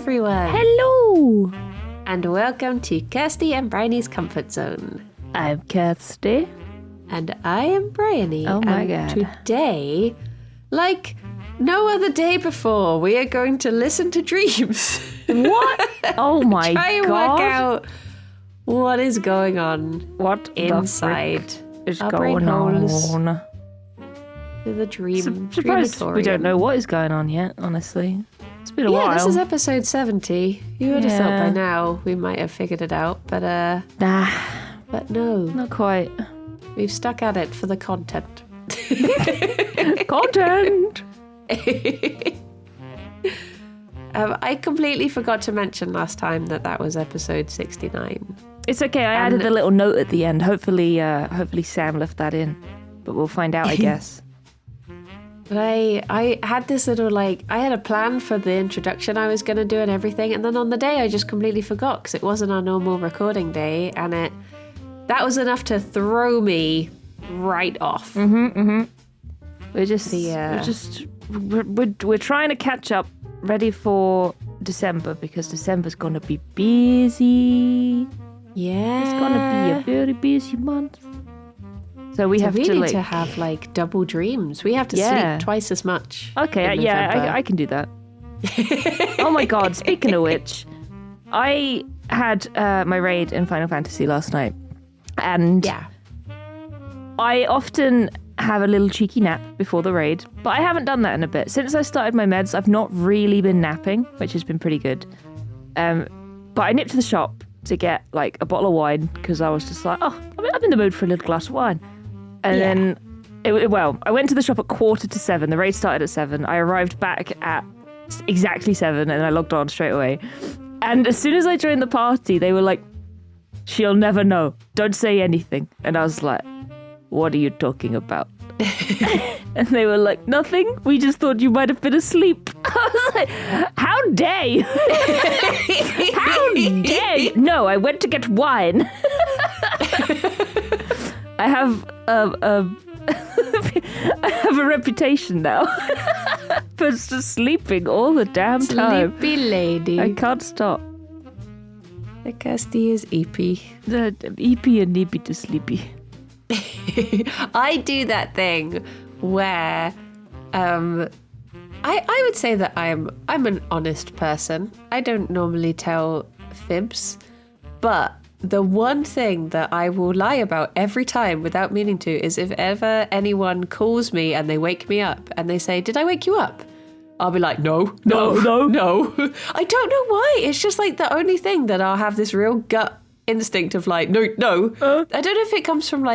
everyone, Hello! and welcome to Kirsty and Bryony's Comfort Zone. I'm Kirsty. And I am Bryony. Oh my and God. Today, like no other day before, we are going to listen to dreams. What? Oh my Try and God. work out what is going on What inside is our going brain holes on? to the dream Surprised we don't know what is going on yet, honestly. It's been a while. Yeah, this is episode 70. You would have thought by Yeah. now we might have figured it out, but Nah, no. not quite. We've stuck at it for the content. Content! I completely forgot to mention last time that was episode 69. It's okay, I added a little note at the end. Hopefully Sam left that in. But we'll find out, I guess. But I had this little, I had a plan for the introduction I was going to do and everything, and then on the day I just completely forgot because it wasn't our normal recording day, and that was enough to throw me right off. We're trying to catch up, ready for December, because December's gonna be busy. Yeah. It's gonna be a very busy month. So we need to have double dreams. We have to sleep twice as much. Okay, yeah, I can do that. Oh my God! Speaking of which, I had my raid in Final Fantasy last night, and I often have a little cheeky nap before the raid, but I haven't done that in a bit. Since I started my meds, I've not really been napping, which has been pretty good. But I nipped to the shop to get a bottle of wine because I was just like, I'm in the mood for a little glass of wine. And then, I went to the shop at 6:45. The raid started at 7. I arrived back at exactly 7 and I logged on straight away. And as soon as I joined the party, they were like, "She'll never know. Don't say anything." And I was like, "What are you talking about?" And they were like, "Nothing. We just thought you might have been asleep." I was like, "How dare you?" How dare you? No, I went to get wine. I have I have a reputation now for just sleeping all the damn time. Sleepy lady. I can't stop. The Kirsty is eepy. Eepy and nippy to sleepy. I do that thing where I would say that I'm an honest person. I don't normally tell fibs, but the one thing that I will lie about every time without meaning to is if ever anyone calls me and they wake me up and they say, "Did I wake you up?" I'll be like, no. I don't know why. It's just the only thing that I'll have this real gut instinct of no. I don't know if it comes from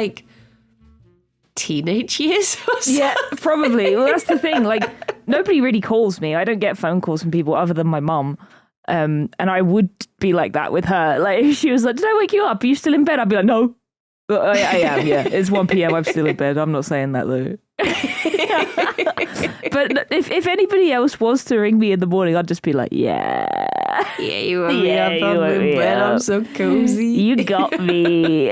teenage years or something. Yeah, probably. Well, that's the thing. Nobody really calls me. I don't get phone calls from people other than my mum. And I would be like that with her. If she was like, "Did I wake you up? Are you still in bed?" I'd be like, "No." But I am, yeah. It's 1 p.m. I'm still in bed. I'm not saying that, though. But if anybody else was to ring me in the morning, I'd just be like, "Yeah. Yeah, you woke me up. I'm in bed. I'm so cozy. You got me."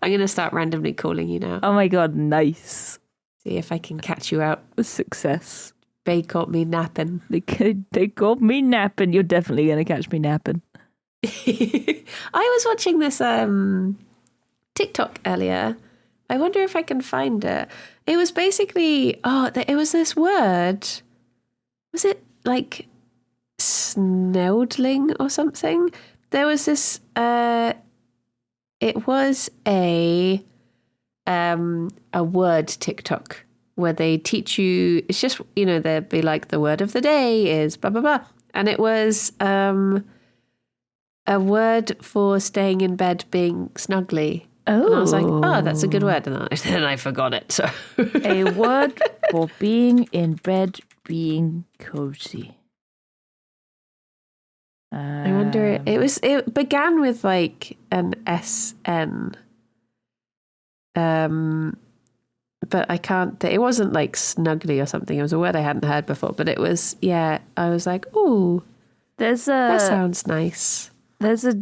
I'm going to start randomly calling you now. Oh my God, nice. See if I can catch you out. Success. They caught me napping. They caught me napping. You're definitely going to catch me napping. I was watching this TikTok earlier. I wonder if I can find it. It was basically, it was this word. Was it snoudling or something? There was this, it was a word TikTok where they teach you, it's just, they'd be the word of the day is blah, blah, blah. And it was a word for staying in bed being snuggly. Oh. And I was like, that's a good word. And then I forgot it. So a word for being in bed being cozy. I wonder, it began with an SN. But I can't, it wasn't snuggly or something. It was a word I hadn't heard before, but it was, I was like, ooh, that sounds nice. There's a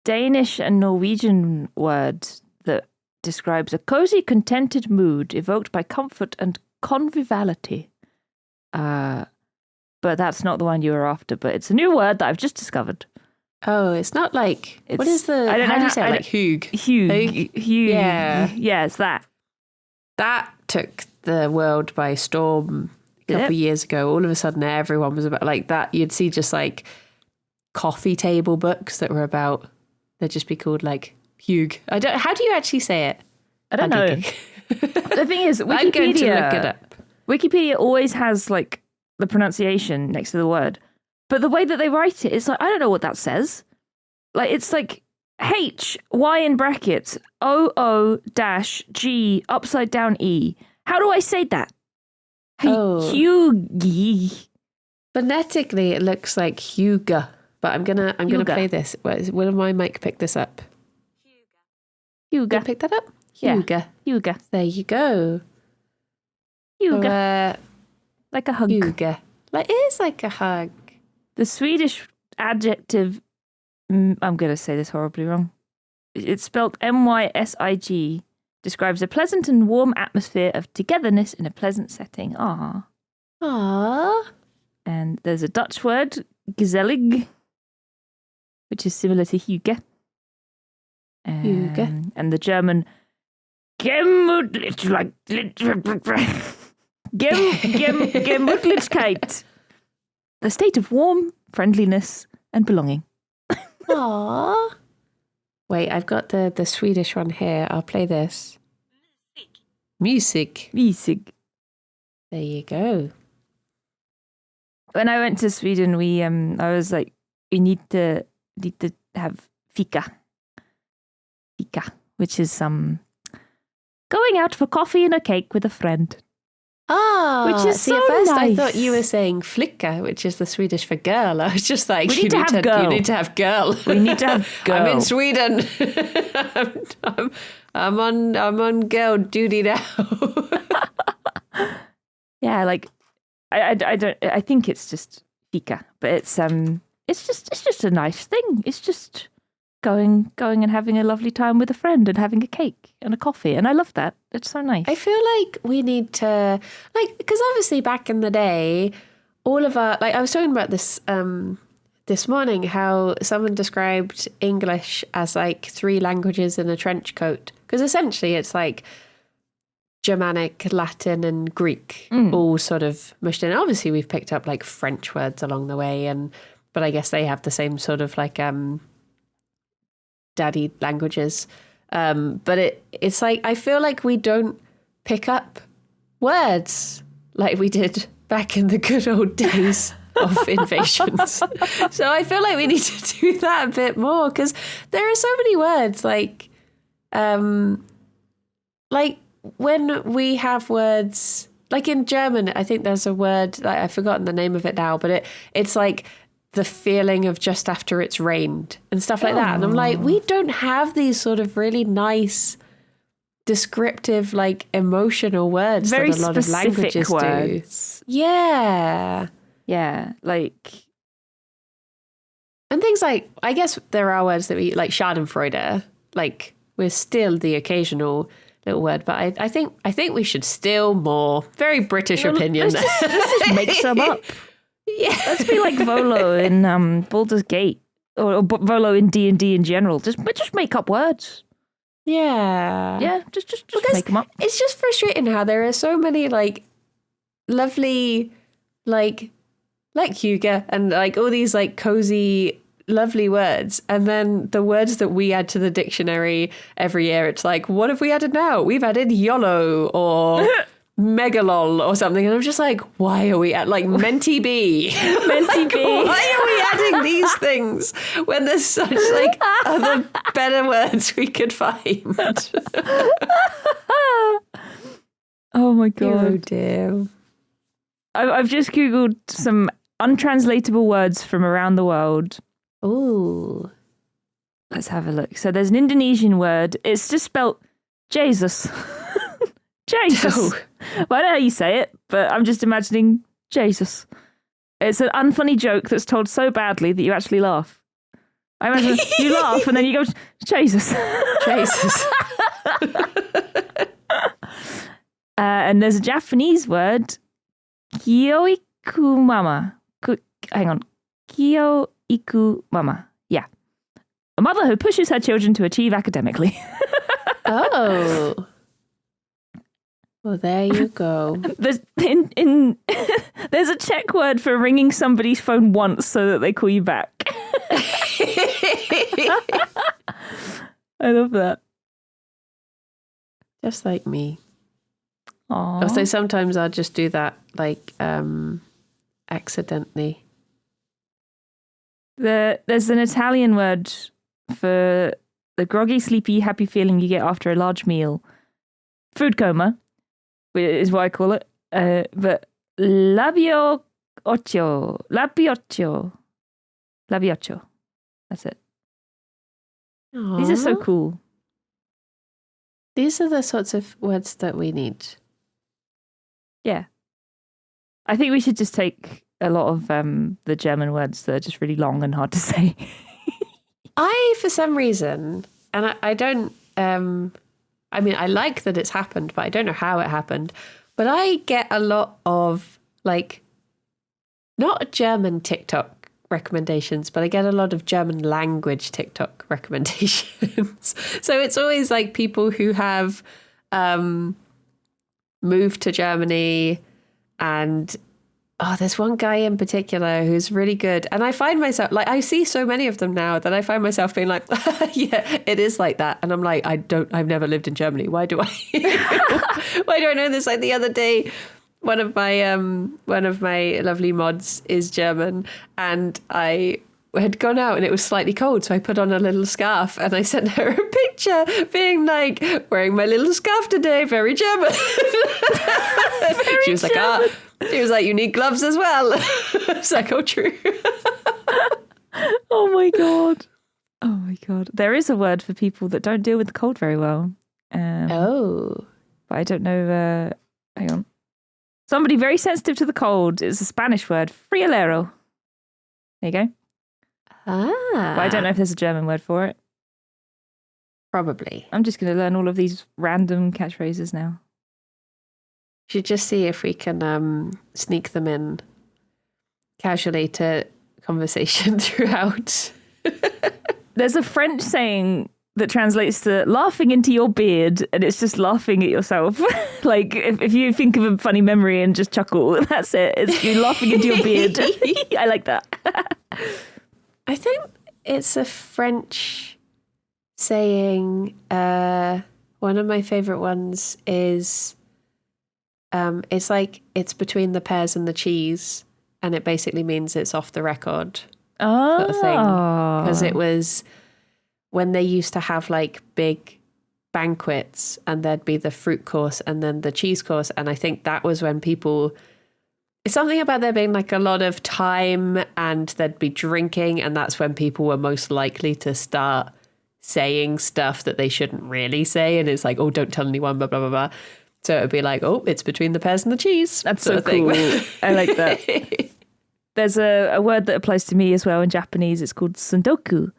Danish and Norwegian word that describes a cozy, contented mood evoked by comfort and conviviality. but that's not the one you were after. But it's a new word that I've just discovered. Oh, it's not like... what is the... I don't how know do you say it? Like Hugh. Hugh. Yeah. Yeah, it's that. That took the world by storm a couple of years ago. All of a sudden, everyone was about like that. You'd see just like coffee table books that were about... they'd just be called like Hugh. I don't... how do you actually say it? I don't know. The thing is, Wikipedia... I'm going to look it up. Wikipedia always has like the pronunciation next to the word. But the way that they write it, it's like, I don't know what that says. Like, it's like H, Y in brackets, O, dash, G, upside down E. How do I say that? Hughie. Phonetically, it looks like Huga, but I'm gonna play this. Will my mic pick this up? Huga. Pick that up? Yeah. Huga. There you go. Huga. So, like a hug. Huga. Like, it is like a hug. The Swedish adjective, I'm going to say this horribly wrong. It's spelled MYSIG, describes a pleasant and warm atmosphere of togetherness in a pleasant setting. Ah. Aww. And there's a Dutch word, gezellig, which is similar to Hygge. Hygge. And the German Gemütlichkeit. The state of warm friendliness and belonging. Aww. Wait, I've got the Swedish one here. I'll play this. Music. There you go. When I went to Sweden, I was like, we need to have fika, which is going out for coffee and a cake with a friend. Ah, which is see, so at first nice. I thought you were saying flicka, which is the Swedish for girl. I was just like, you need to have girl. You need to have girl. We need to have girl. I'm in Sweden. I'm on girl duty now. Yeah, like I think it's just fika, but it's just a nice thing. It's just going and having a lovely time with a friend and having a cake and a coffee, and I love that. It's so nice. I feel like we need to, like, because obviously back in the day, all of our, like, I was talking about this this morning, how someone described English as like 3 languages in a trench coat, because essentially it's like Germanic, Latin, and Greek all sort of mushed in. Obviously, we've picked up like French words along the way, but I guess they have the same sort of like daddy languages. But it's like, I feel like we don't pick up words like we did back in the good old days of invasions. So I feel like we need to do that a bit more, because there are so many words like when we have words like in German, I think there's a word, like, I've forgotten the name of it now, but it's like the feeling of just after it's rained and stuff like that. And I'm like, we don't have these sort of really nice, descriptive, like emotional words very that a lot of languages words. do. Yeah. Yeah, like... And things like, I guess there are words that we, like Schadenfreude, like we're still the occasional little word, but I think we should still more. Very British opinion. Let's just make some up. Yeah. Let's be like Volo in Baldur's Gate, or Volo in D&D in general. Just make up words. Yeah. Yeah, just make them up. It's just frustrating how there are so many like lovely, like Huga and like all these like cozy, lovely words, and then the words that we add to the dictionary every year, it's like, what have we added now? We've added YOLO or megalol or something, and I'm just like, why are we at like menti b? Menti b. Why are we adding these things when there's such like other better words we could find? Oh my god! Oh dear! I've just googled some untranslatable words from around the world. Ooh. Let's have a look. So there's an Indonesian word. It's just spelt Jesus. Jesus. Oh. Well, I don't know how you say it, but I'm just imagining Jesus. It's an unfunny joke that's told so badly that you actually laugh. I imagine you laugh and then you go, Jesus. Jesus. And there's a Japanese word, Kyoikumama. hang on. Kyo iku mama. Yeah. A mother who pushes her children to achieve academically. Oh. Well, there you go. There's there's a Czech word for ringing somebody's phone once so that they call you back. I love that. Just like me. Aww. Also, sometimes I'll just do that, like, accidentally. There's an Italian word for the groggy, sleepy, happy feeling you get after a large meal. Food coma is what I call it. But labiocchio. That's it. Aww. These are so cool. These are the sorts of words that we need. Yeah. I think we should just take a lot of the German words that are just really long and hard to say. For some reason, and I don't, I mean, I like that it's happened, but I don't know how it happened. But I get a lot of, like, not German TikTok recommendations, but I get a lot of German language TikTok recommendations. So it's always like people who have moved to Germany, and there's one guy in particular who's really good. And I find myself, like, I see so many of them now that I find myself being like, yeah, it is like that. And I'm like, I've never lived in Germany. Why do I know this? Like the other day, one of my lovely mods is German, and I had gone out and it was slightly cold, so I put on a little scarf and I sent her a picture being like, wearing my little scarf today, very German. She was German. She was like, you need gloves as well. It's like, oh, true. Oh my god. There is a word for people that don't deal with the cold very well. But I don't know. Hang on. Somebody very sensitive to the cold. It's a Spanish word, friolero. There you go. But I don't know if there's a German word for it. Probably. I'm just going to learn all of these random catchphrases now. Should just see if we can sneak them in casually to conversation throughout. There's a French saying that translates to laughing into your beard, and it's just laughing at yourself. Like, if you think of a funny memory and just chuckle, that's it. It's you laughing into your beard. I like that. I think it's a French saying. One of my favourite ones is, it's like, it's between the pears and the cheese, and it basically means it's off the record. Sort of thing. Because it was when they used to have like big banquets and there'd be the fruit course and then the cheese course. And I think that was when it's something about there being like a lot of time and there'd be drinking. And that's when people were most likely to start saying stuff that they shouldn't really say. And it's like, oh, don't tell anyone, blah, blah, blah, blah. So it would be like, oh, it's between the pears and the cheese. That's so cool. I like that. There's a word that applies to me as well in Japanese. It's called sundoku.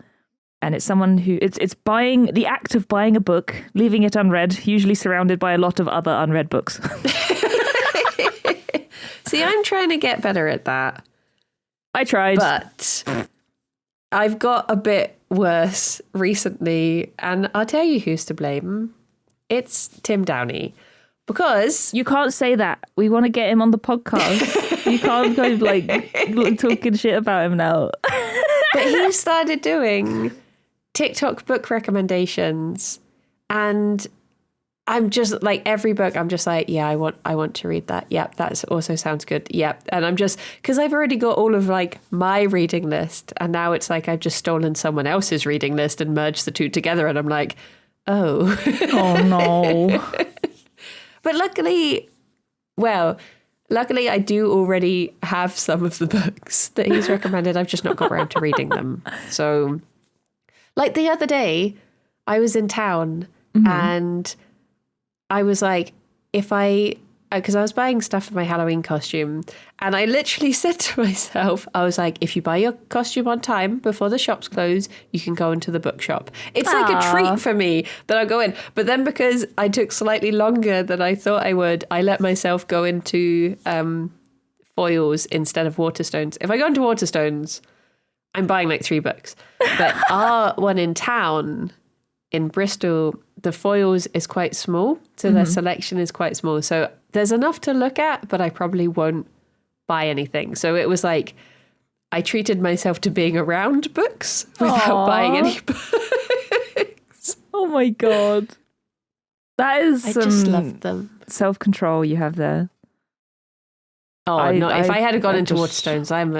And it's someone who, it's buying, the act of buying a book, leaving it unread, usually surrounded by a lot of other unread books. See, I'm trying to get better at that. I tried. But I've got a bit worse recently, and I'll tell you who's to blame. It's Tim Downey. Because you can't say that. We want to get him on the podcast. You can't go like talking shit about him now. But he started doing TikTok book recommendations, and I'm just like, every book I'm just like, yeah, I want to read that. Yep, that also sounds good. Yep. And I'm just, because I've already got all of like my reading list, and now it's like I've just stolen someone else's reading list and merged the two together, and I'm like, oh no. But luckily I do already have some of the books that he's recommended. I've just not got around to reading them. So, like the other day, I was in town and I was like, because I was buying stuff for my Halloween costume, and I literally said to myself, I was like, if you buy your costume on time before the shops close, you can go into the bookshop. It's like a treat for me that I'll go in. But then because I took slightly longer than I thought I would, I let myself go into foils instead of Waterstones. If I go into Waterstones, I'm buying like 3 books. But our one in town in Bristol, the foils is quite small. So their selection is quite small. So there's enough to look at, but I probably won't buy anything. So it was like I treated myself to being around books without buying any books. Oh my God. That is I just loved them. Self-control you have there. Oh no! If I had gone into Waterstones, I'm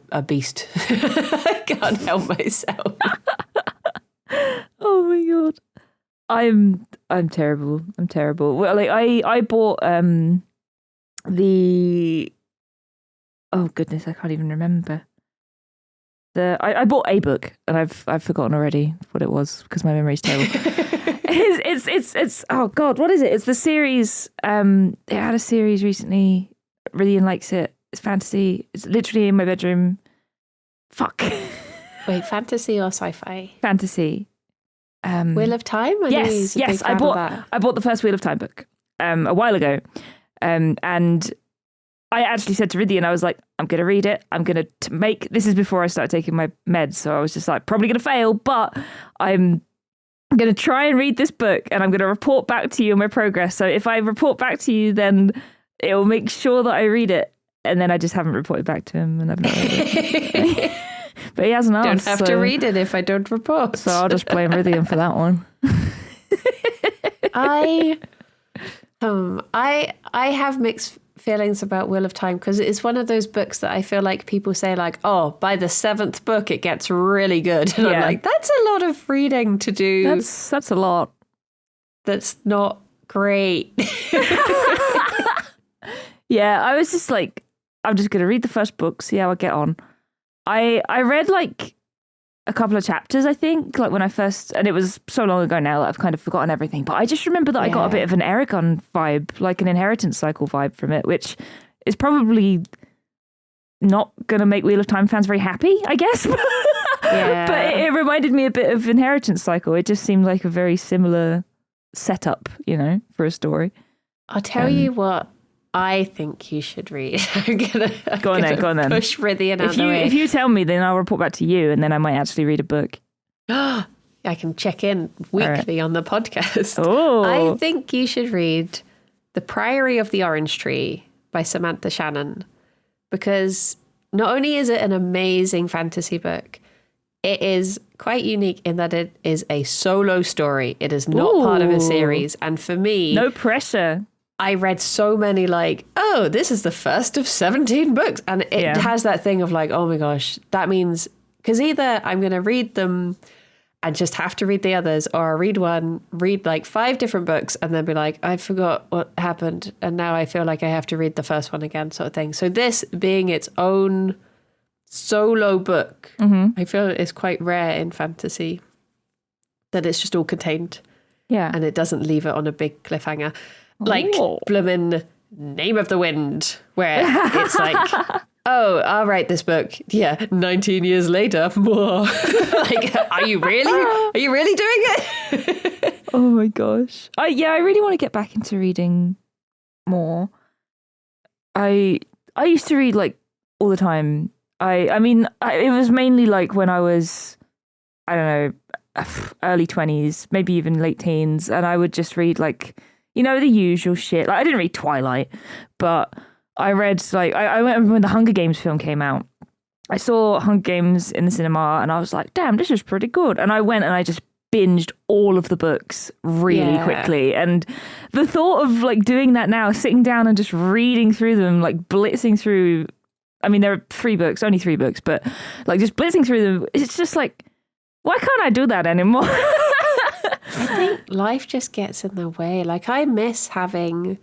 a beast. I can't help myself. Oh my God, I'm terrible. I'm terrible. Well, like I bought the oh goodness, I can't even remember. I bought a book and I've forgotten already what it was because my memory's terrible. It's oh God, what is it? It's the series. They had a series recently. Rillian likes it. It's fantasy. It's literally in my bedroom. Fuck. Wait, fantasy or sci-fi? Fantasy. Wheel of Time? Yes. I bought the first Wheel of Time book a while ago, and I actually said to Rillian, I was like, I'm going to read it. I'm going to make. This is before I started taking my meds, so I was just like, probably going to fail, but I'm going to try and read this book, and I'm going to report back to you on my progress. So if I report back to you, then it will make sure that I read it. And then I just haven't reported back to him, and I've not read it. But he hasn't asked. Don't have to read it if I don't report. So I'll just blame Rillian for that one. I have mixed feelings about Wheel of Time because it's one of those books that I feel like people say like, oh, by the 7th book it gets really good. And I'm like, that's a lot of reading to do. That's a lot. That's not great. Yeah, I was just like, I'm just going to read the first book, see how I get on. I read like a couple of chapters, I think, like when I first, and it was so long ago now that I've kind of forgotten everything, but I just remember that I got a bit of an Eragon vibe, like an inheritance cycle vibe from it, which is probably not going to make Wheel of Time fans very happy, I guess. But it reminded me a bit of inheritance cycle. It just seemed like a very similar setup, for a story. I'll tell you what I think you should read. I'm gonna go on then. Push Rithian out the way. If you tell me, then I'll report back to you, and then I might actually read a book. I can check in weekly on the podcast. Oh, I think you should read The Priory of the Orange Tree by Samantha Shannon, because not only is it an amazing fantasy book, it is quite unique in that it is a solo story. It is not part of a series. And for me, no pressure. I read so many like, oh, this is the first of 17 books. And it has that thing of like, oh my gosh, that means, because either I'm going to read them and just have to read the others, or I'll read like 5 different books and then be like, I forgot what happened. And now I feel like I have to read the first one again, sort of thing. So this being its own solo book, I feel is quite rare in fantasy, that it's just all contained. Yeah. And it doesn't leave it on a big cliffhanger. Like bloomin' Name of the Wind, where it's like, oh, I'll write this book. Yeah, 19 years later. Like, are you really doing it? Oh my gosh. I really want to get back into reading more. I used to read like all the time. I mean, it was mainly like when I was, I don't know, early 20s, maybe even late teens, and I would just read like, the usual shit. Like, I didn't read Twilight, but I read, like, I went when the Hunger Games film came out. I saw Hunger Games in the cinema, and I was like, damn, this is pretty good. And I went and I just binged all of the books really quickly. And the thought of, like, doing that now, sitting down and just reading through them, like, blitzing through, I mean, there are only 3 books, but, like, just blitzing through them, it's just like, why can't I do that anymore? I think life just gets in the way. Like, I miss having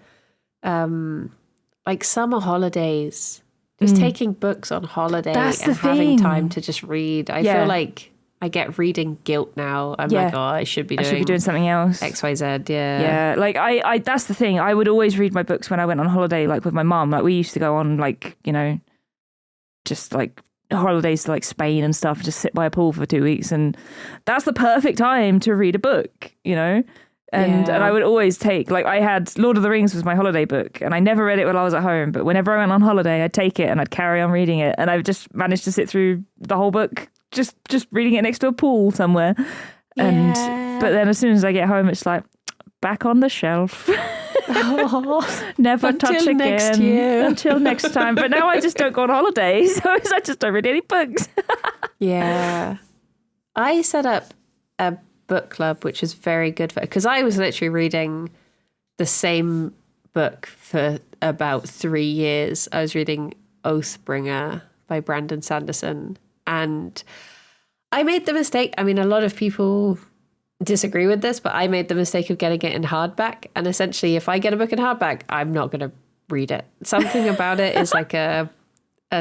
like summer holidays, just taking books on holiday having time to just read. I feel like I get reading guilt now. I'm like, oh, I should be doing something else. XYZ, Yeah, like I that's the thing. I would always read my books when I went on holiday, like with my mum. Like, we used to go on, like, just like holidays to like Spain and stuff, just sit by a pool for 2 weeks, and that's the perfect time to read a book, And I would always take, like, I had Lord of the Rings was my holiday book, and I never read it when I was at home, but whenever I went on holiday, I'd take it and I'd carry on reading it, and I've just managed to sit through the whole book just reading it next to a pool somewhere. And but then as soon as I get home, it's like back on the shelf. Never touch again next year. until next time. But now I just don't go on holiday, so I just don't read any books. Yeah, I set up a book club, which is very good for, because I was literally reading the same book for about 3 years. I was reading Oathbringer by Brandon Sanderson, and I made the mistake. I mean, a lot of people disagree with this, but I made the mistake of getting it in hardback. And essentially, if I get a book in hardback, I'm not going to read it. Something about it is like a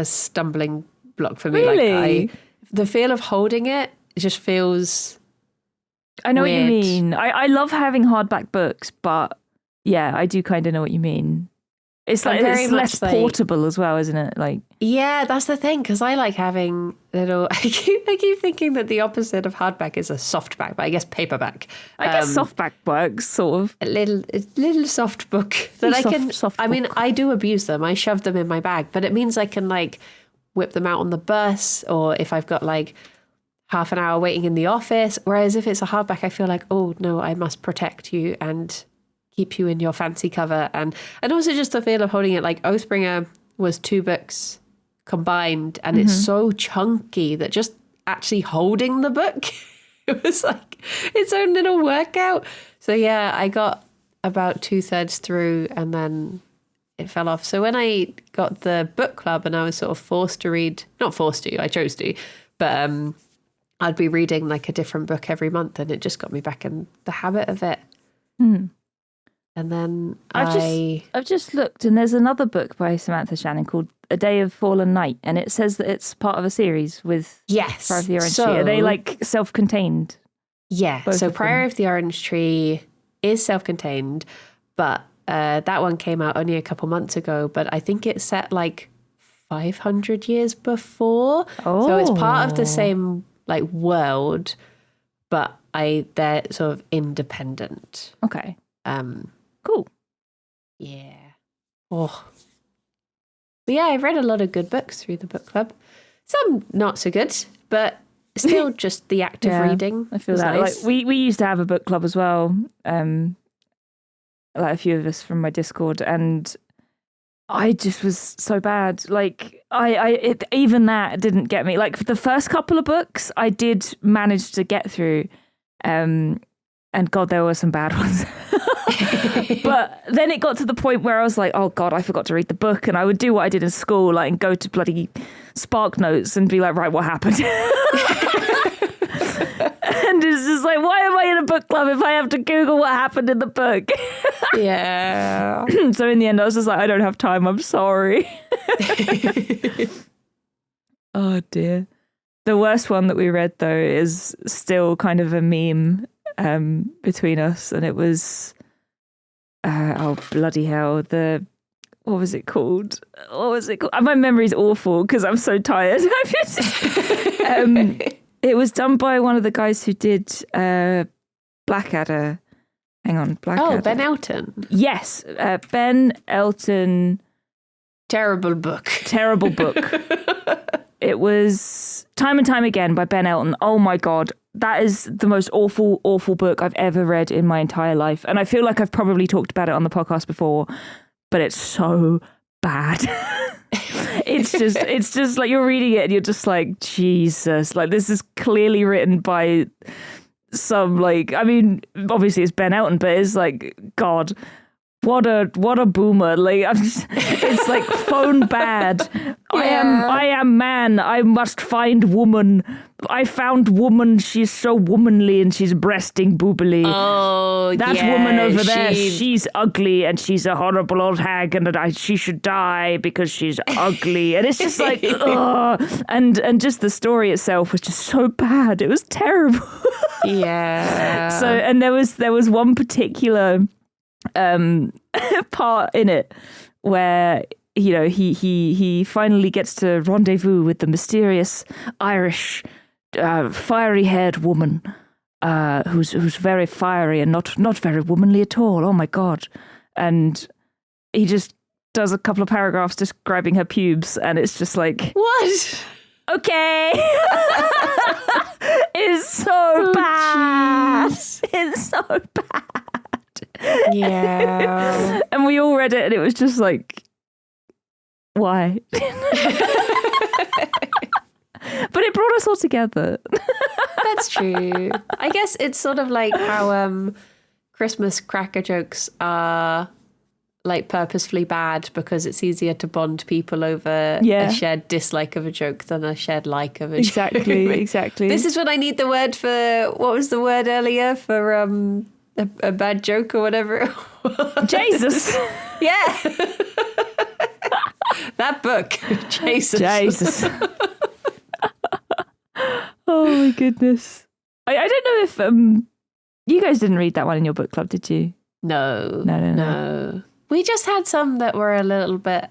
stumbling block for me. Really? Like the feel of holding it just feels. I know weird. what you mean. I love having hardback books, but yeah, I do kind of know what you mean. It's like it's less portable as well, isn't it? Like, yeah, that's the thing, because I like having little. I keep thinking that the opposite of hardback is a softback, but I guess paperback. I guess softback works, sort of. A little soft book that I can. I mean, I do abuse them. I shove them in my bag, but it means I can like whip them out on the bus, or if I've got like half an hour waiting in the office. Whereas if it's a hardback, I feel like, oh no, I must protect you and keep you in your fancy cover. And also just the feel of holding it. Like Oathbringer was 2 books combined, and it's so chunky that just actually holding the book, it was like its own little workout. So yeah, I got about 2/3 through and then it fell off. So when I got the book club and I was sort of forced to read, not forced to, I chose to, but I'd be reading like a different book every month, and it just got me back in the habit of it. And then I've just looked, and there's another book by Samantha Shannon called A Day of Fallen Night, and it says that it's part of a series with Prayer of the Orange Tree. Are they like self-contained? Yeah. So Prayer of the Orange Tree is self-contained, but that one came out only a couple months ago. But I think it's set like 500 years before. Oh. So it's part of the same like world, but they're sort of independent. Okay. Cool. Yeah. Oh. But yeah, I've read a lot of good books through the book club. Some not so good, but still just the act of reading. I feel that. Nice. Like we used to have a book club as well. Like a few of us from my Discord, and I just was so bad. Like even that didn't get me. Like the first couple of books I did manage to get through. And God, there were some bad ones. But then it got to the point where I was like, oh God, I forgot to read the book. And I would do what I did in school, like, and go to bloody Spark Notes and be like, right, what happened? And it's just like, why am I in a book club if I have to Google what happened in the book? Yeah. So in the end, I was just like, I don't have time. I'm sorry. Oh dear. The worst one that we read, though, is still kind of a meme between us, and it was oh bloody hell, what was it called? My memory's awful because I'm so tired. It was done by one of the guys who did Blackadder. Hang on, Blackadder. Oh, Ben Elton. Yes, Ben Elton. Terrible book. It was Time and Time Again by Ben Elton. Oh my God. That is the most awful, awful book I've ever read in my entire life. And I feel like I've probably talked about it on the podcast before, but it's so bad. It's just like you're reading it and you're just like, Jesus, like this is clearly written by some, like, I mean, obviously it's Ben Elton, but it's like, God, what a boomer. Like, it's like phone bad. Yeah. I am man. I must find woman. I found woman. She's so womanly and she's breasting boobily. Oh, that woman over there, she's ugly and she's a horrible old hag and she should die because she's ugly. And it's just like, ugh. And just the story itself was just so bad. It was terrible. Yeah. So, and there was one particular part in it where, you know, he finally gets to rendezvous with the mysterious Irish fiery haired woman, who's very fiery and not very womanly at all. Oh my God. And he just does a couple of paragraphs describing her pubes, and it's just like, what? Okay. It's so bad. Geez. It's so bad. Yeah. And we all read it, and it was just like, why? But it brought us all together. That's true. I guess it's sort of like how Christmas cracker jokes are like purposefully bad because it's easier to bond people over a shared dislike of a joke than a shared like of a joke. Exactly. This is when I need the word for, what was the word earlier for a bad joke or whatever it was? Jesus. Yeah. That book. Jesus. Oh my goodness. I don't know if you guys didn't read that one in your book club, did you? No. We just had some that were a little bit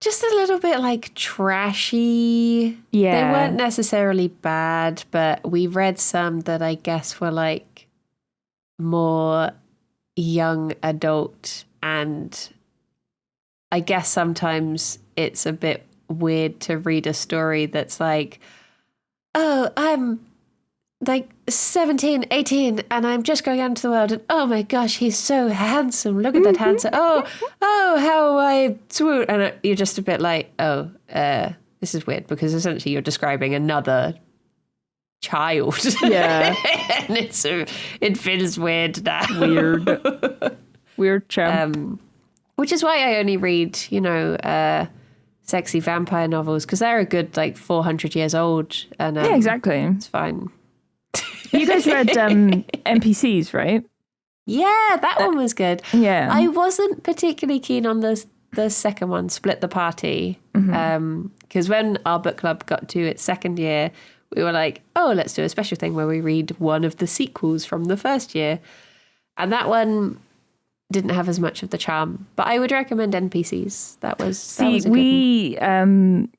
just a little bit like trashy. Yeah. They weren't necessarily bad, but we read some that I guess were like more young adult, and I guess sometimes it's a bit weird to read a story that's like, oh, I'm like 17, 18, and I'm just going out into the world, and oh my gosh, he's so handsome. Look at that handsome. Oh, how I swoon. And you're just a bit like, this is weird, because essentially you're describing another child. Yeah. And it feels weird now. Weird chum. Which is why I only read, sexy vampire novels, because they're a good like 400 years old, and yeah, exactly. It's fine. You guys read NPCs, right? Yeah, that one was good. Yeah, I wasn't particularly keen on the second one, Split the Party, because when our book club got to its second year, we were like, oh, let's do a special thing where we read one of the sequels from the first year, and that one didn't have as much of the charm, but I would recommend NPCs. That was a good one.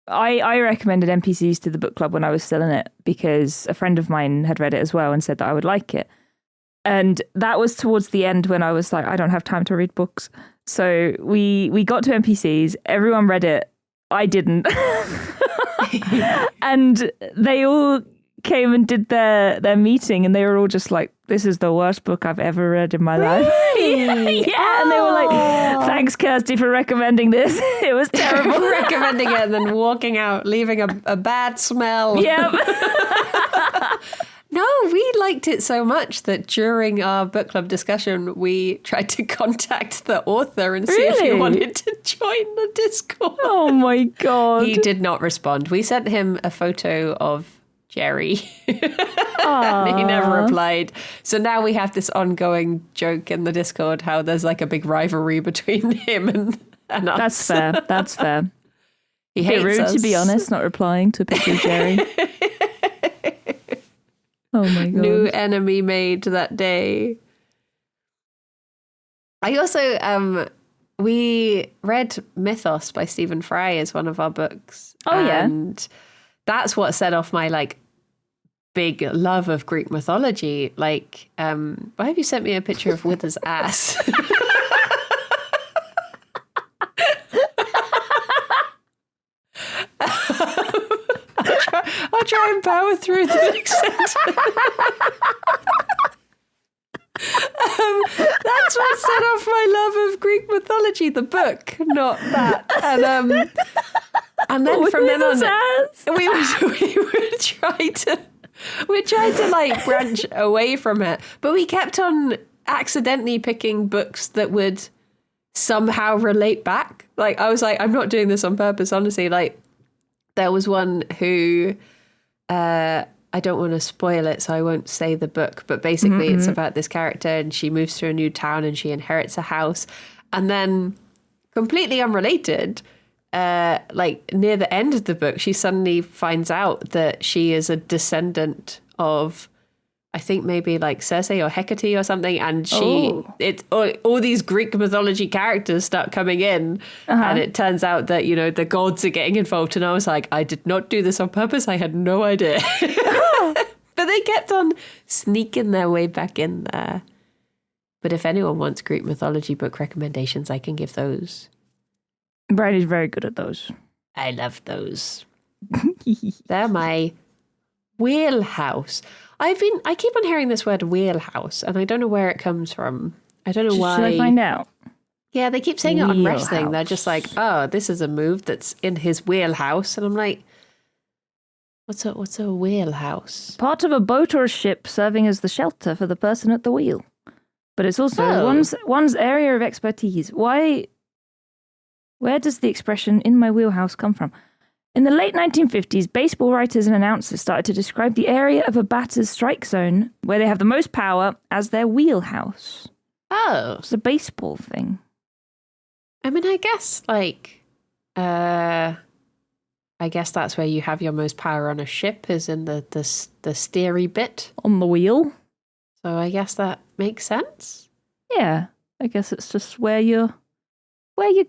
I recommended NPCs to the book club when I was still in it, because a friend of mine had read it as well and said that I would like it. And that was towards the end when I was like, I don't have time to read books. So we got to NPCs, everyone read it, I didn't. And they all came and did their meeting, and they were all just like, this is the worst book I've ever read in my life. Yeah. And they were like, thanks, Kirsty, for recommending this. It was terrible. Recommending it and then walking out, leaving a bad smell. Yep. No, we liked it so much that during our book club discussion, we tried to contact the author and see if he wanted to join the Discord. Oh my God. He did not respond. We sent him a photo of Jerry. And he never replied. So now we have this ongoing joke in the Discord how there's like a big rivalry between him and us. That's fair. He hates rude, us. to be honest, not replying to a picture of Jerry. Oh my God. New enemy made that day. I also we read Mythos by Stephen Fry as one of our books. Oh yeah. And that's what set off my like big love of Greek mythology. Like, why have you sent me a picture of Wither's ass? I'll try and power through the next sentence. That's what set off my love of Greek mythology, the book, not that. And then from then on, we would try to like branch away from it, but we kept on accidentally picking books that would somehow relate back. Like, I was like, I'm not doing this on purpose, honestly. Like, there was one who, I don't want to spoil it, so I won't say the book, but basically it's about this character, and she moves to a new town and she inherits a house. And then, completely unrelated, like near the end of the book, she suddenly finds out that she is a descendant of, I think maybe like Circe or Hecate or something, and it's all these Greek mythology characters start coming in, and it turns out that, the gods are getting involved, and I was like, I did not do this on purpose. I had no idea. kept on sneaking their way back in there. But if anyone wants Greek mythology book recommendations, I can give those. Bridie's very good at those. I love those. They're my wheelhouse. I keep on hearing this word wheelhouse, and I don't know where it comes from. I don't know why. Should I find out? Yeah, they keep saying it on wrestling. They're just like, oh, this is a move that's in his wheelhouse. And I'm like, what's a wheelhouse? Part of a boat or a ship serving as the shelter for the person at the wheel. But it's also one's area of expertise. Where does the expression "in my wheelhouse" come from? In the late 1950s, baseball writers and announcers started to describe the area of a batter's strike zone where they have the most power as their wheelhouse. Oh. It's a baseball thing. I mean, I guess, I guess that's where you have your most power on a ship, is in the steery bit. On the wheel. So I guess that makes sense. Yeah. I guess it's just where you're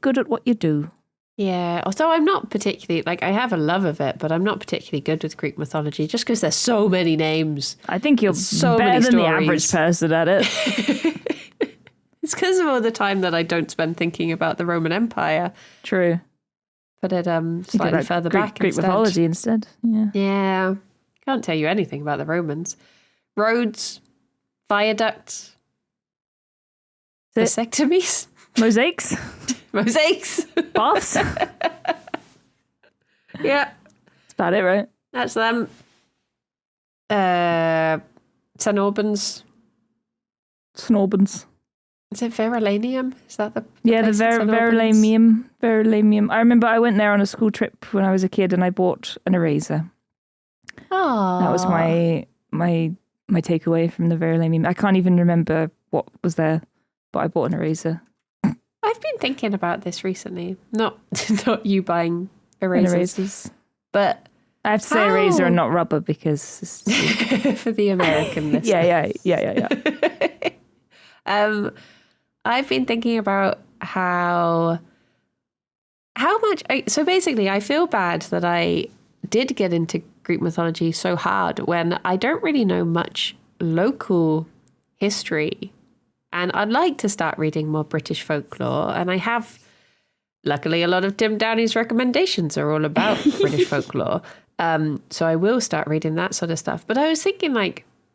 good at what you do. Yeah, although I'm not particularly, I have a love of it, but I'm not particularly good with Greek mythology, just because there's so many names. I think you're better than the average person at it. It's because of all the time that I don't spend thinking about the Roman Empire. True. Put it slightly further back Greek mythology instead. Yeah. Yeah. Can't tell you anything about the Romans. Roads, viaducts, vasectomies. Mosaics. Mosaics. Baths. Yeah. That's about it, right? That's them. Cenorbans. Snorbans. Is it Verulamium? Is that the yeah, the Verulamium. Verulamium. I remember I went there on a school trip when I was a kid and I bought an eraser. Oh. That was my takeaway from the Verulamium. I can't even remember what was there, but I bought an eraser. I've been thinking about this recently. Not you buying erasers. But I have to say eraser and not rubber because for the American listener. Yeah. I've been thinking about how much. So basically, I feel bad that I did get into Greek mythology so hard when I don't really know much local history. And I'd like to start reading more British folklore. And I have, luckily, a lot of Tim Downey's recommendations are all about British folklore. So I will start reading that sort of stuff. But I was thinking,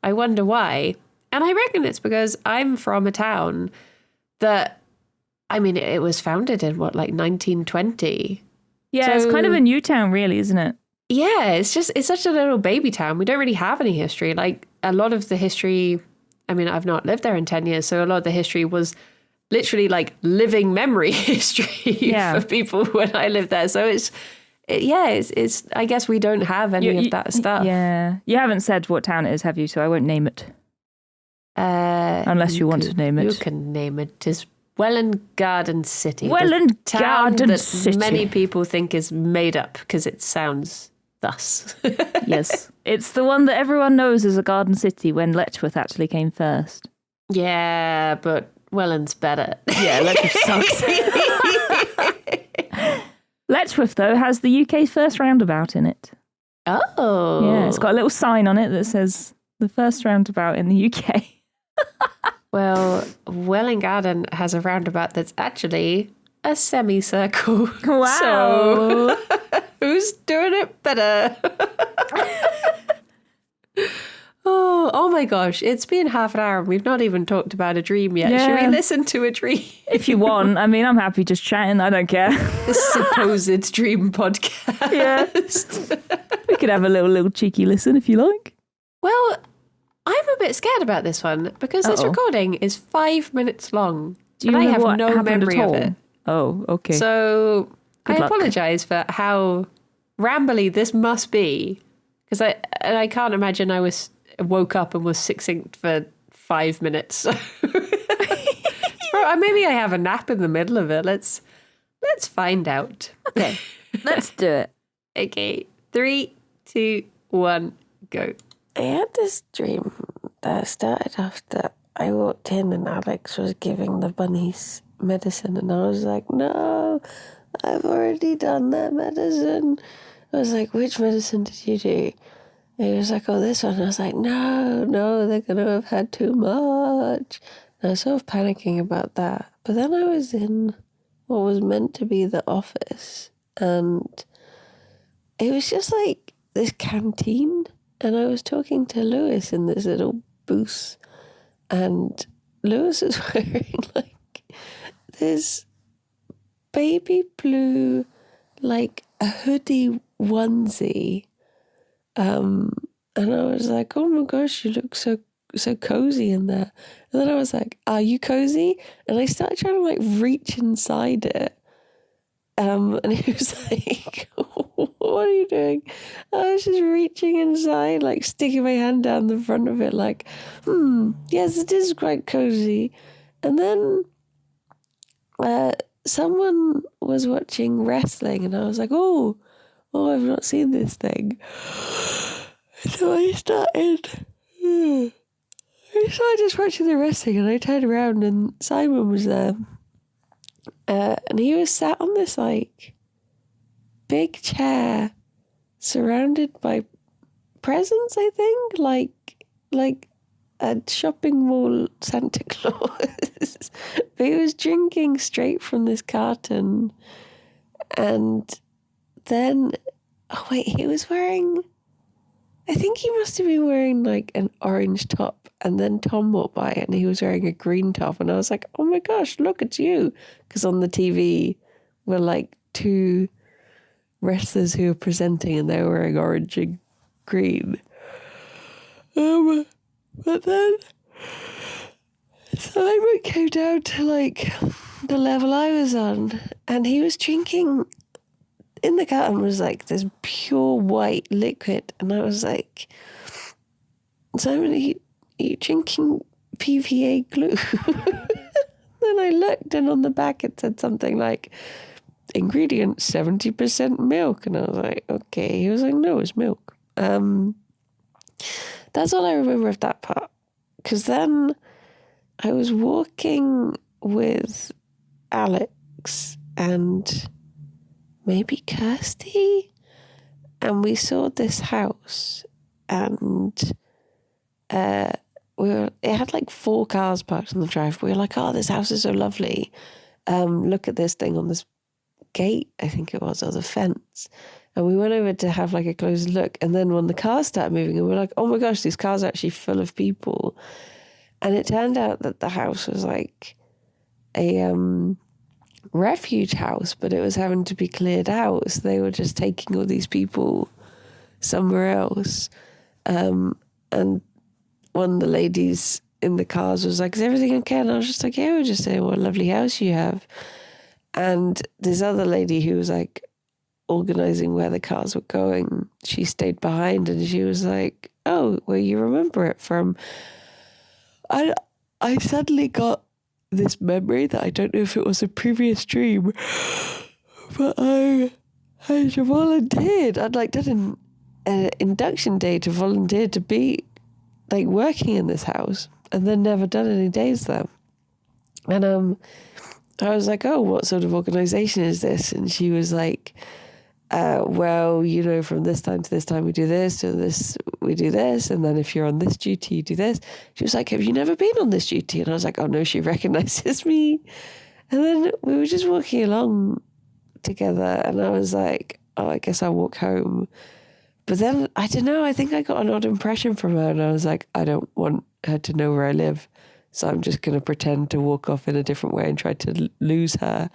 I wonder why. And I reckon it's because I'm from a town that, it was founded in 1920. Yeah, so, it's kind of a new town, really, isn't it? Yeah, it's such a little baby town. We don't really have any history. A lot of the history, I've not lived there in 10 years, so a lot of the history was literally living memory history for people when I lived there. So it's I guess we don't have any of that stuff. Yeah. You haven't said what town it is, have you? So I won't name it. Unless you want to name it. You can name it. It's Welland Garden City. Welland Garden City. Many people think is made up because it sounds thus. Yes. It's the one that everyone knows as a garden city when Letchworth actually came first. Yeah, but Welland's better. Yeah, Letchworth sucks. Letchworth, though, has the UK's first roundabout in it. Oh. Yeah, it's got a little sign on it that says the first roundabout in the UK. Well, Welland Garden has a roundabout that's actually a semicircle. Wow. So who's doing it better? Oh my gosh, it's been half an hour and we've not even talked about a dream yet. Yeah. Should we listen to a dream? If you want. I'm happy just chatting. I don't care. The supposed dream podcast. Yeah. We could have a little cheeky listen if you like. Well, I'm a bit scared about this one because this recording is 5 minutes long. And I have no memory of it. Oh, okay. So Good I luck. apologise for how rambly this must be. Because I can't imagine I woke up and was succinct for 5 minutes. Maybe I have a nap in the middle of it. Let's find out. Okay, let's do it. Okay, 3, 2, 1, go. I had this dream that started off that I walked in and Alex was giving the bunnies medicine and I was like, no, I've already done that medicine. I was like, which medicine did you do? he was like, oh, this one. And I was like, no, they're going to have had too much. And I was sort of panicking about that. But then I was in what was meant to be the office. And it was just like this canteen. And I was talking to Lewis in this little booth. And Lewis is wearing like this baby blue, like a hoodie onesie. And I was like, oh my gosh, you look so cozy in there. And then I was like, are you cozy? And I started trying to like reach inside it. And he was like, what are you doing? I was just reaching inside, like sticking my hand down the front of it, like, yes, it is quite cozy. And then someone was watching wrestling, and I was like, oh, I've not seen this thing. So I started just watching the wrestling, and I turned around and Simon was there. And he was sat on this like big chair surrounded by presents, I think, like a shopping mall Santa Claus. But he was drinking straight from this carton. And then, oh wait, he was wearing, I think he must have been wearing like an orange top. And then Tom walked by and he was wearing a green top. And I was like, oh my gosh, look, it's you. Because on the TV were like two wrestlers who were presenting and they were wearing orange and green. But then Simon came down to like the level I was on. And he was drinking, in the carton was like this pure white liquid. And I was like, Simon, are you drinking PVA glue? Then I looked and on the back it said something like, ingredients 70% milk. And I was like, okay. He was like, no, it's milk. That's all I remember of that part. Because then I was walking with Alex and maybe Kirsty, and we saw this house, and it had like 4 cars parked on the drive. We were like, oh, this house is so lovely. Look at this thing on this gate, I think it was, or the fence. And we went over to have like a closer look. And then when the cars started moving, and we were like, oh my gosh, these cars are actually full of people. And it turned out that the house was like a refuge house, but it was having to be cleared out. So they were just taking all these people somewhere else. And one of the ladies in the cars was like, is everything okay? And I was just like, yeah, we're just saying what a lovely house you have. And this other lady who was like organising where the cars were going, she stayed behind and she was like, oh, well, you remember it from... I suddenly got this memory that I don't know if it was a previous dream, but I volunteered. I'd like done an induction day to volunteer to be like working in this house, and then never done any days there. And I was like, oh, what sort of organisation is this? And she was like, well, you know, from this time to this time we do this, to this we do this, and then if you're on this duty you do this. She was like, have you never been on this duty? And I was like, oh no, she recognises me. And then we were just walking along together, and I was like, oh, I guess I'll walk home. But then, I don't know, I think I got an odd impression from her, and I was like, I don't want her to know where I live, so I'm just going to pretend to walk off in a different way and try to lose her.